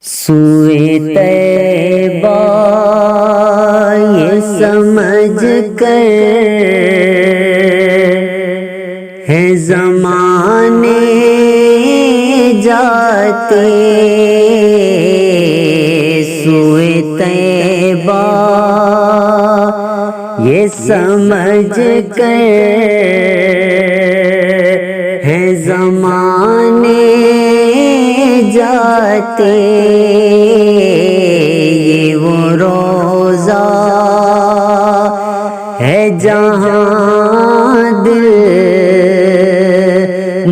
سوئے طیبہ یہ سمجھ کر ہے زمانے جاتے، سوئے طیبہ یہ سمجھ کر ہے زمانے جاتے، یہ وہ روزہ ہے جہاں دل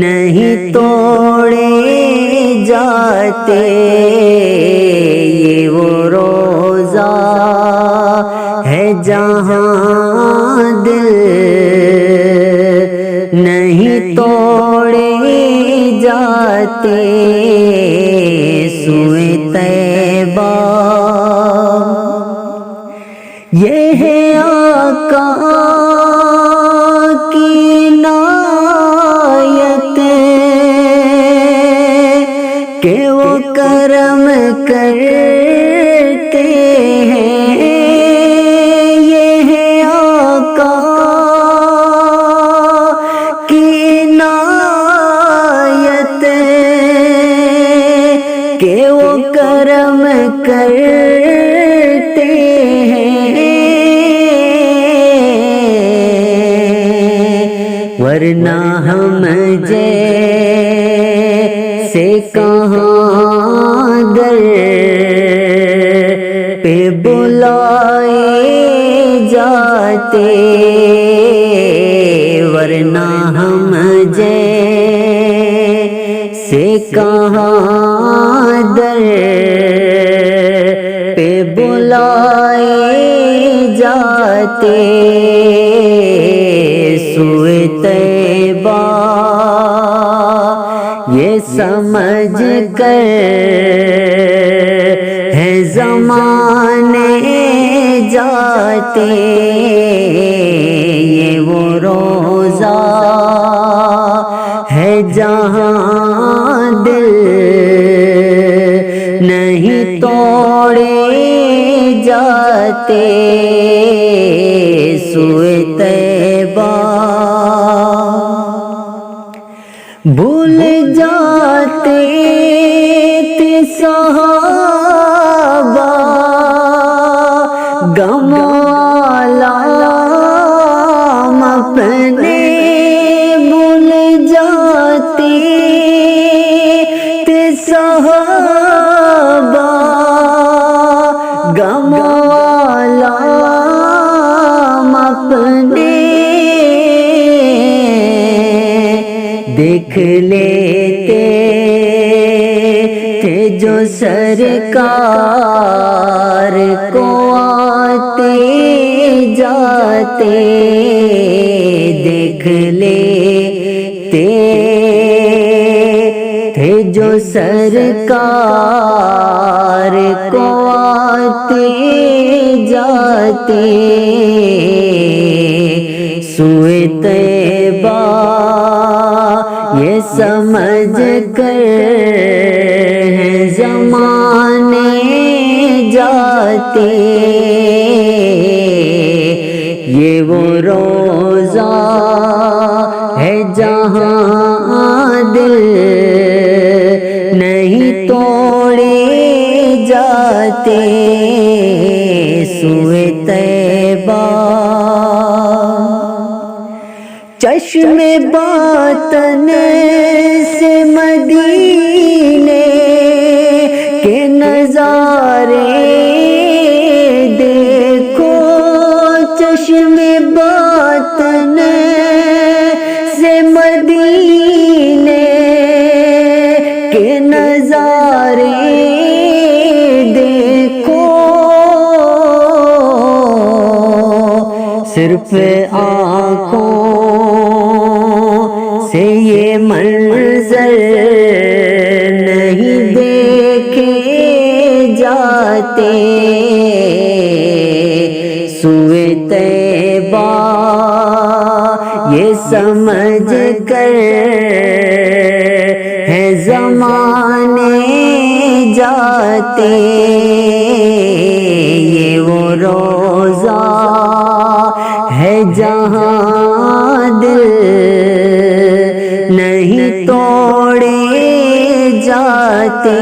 نہیں توڑے جاتے، یہ وہ روزہ ہے جہاں دل نہیں توڑے جاتے، سوئے طیبہ یہ ہے آقا کی عنایت کہ وہ کرم کرتے ہیں، یہ ہے آقا کی عنایت کہ وہ کرم کرتے ہیں، ورنہ ہم جیسے کہاں در پہ بلائے جاتے، ورنہ ہم جیسے کہاں در پہ بلائے جاتے، سوئے طیبہ یہ سمجھ کر ہے زمانے جاتے، یہ وہ روزہ ہے جہاں دل نہیں توڑے جاتے، سوئے طیبہ بھول جاتے تھے صحابہ غم عالم اپنے، بھول جاتے تھے صحابہ غم عالم اپنے، دیکھ لیتے تھے جو سرکار کو آتے جاتے، دیکھ لیتے تھے جو سرکار کو آتے جاتے، سوئے طیبہ یہ سمجھ کر ہے زمانے جاتے، یہ وہ روزہ ہے جہاں دل نہیں توڑے جاتے، سوئے طیبہ چشم باطن سے مدینے کے نظارے دیکھو، چشم باطن سے مدینے کے نظارے دیکھو، صرف آنکھوں سے یہ منظر نہیں دیکھے جاتے، سوئے طیبہ یہ سمجھ کر ہے زمانے جاتے، یہ وہ روضہ ہے جہاں دل نہیں توڑے جاتے،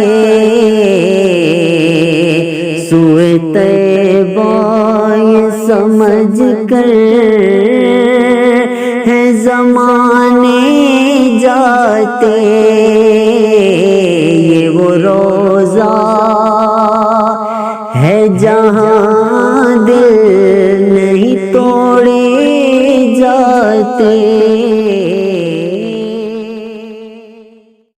سوئے طیبہ یہ سمجھ کر ہے زمانے جاتے، یہ وہ روضہ ہے جہاں دل نہیں توڑے جاتے۔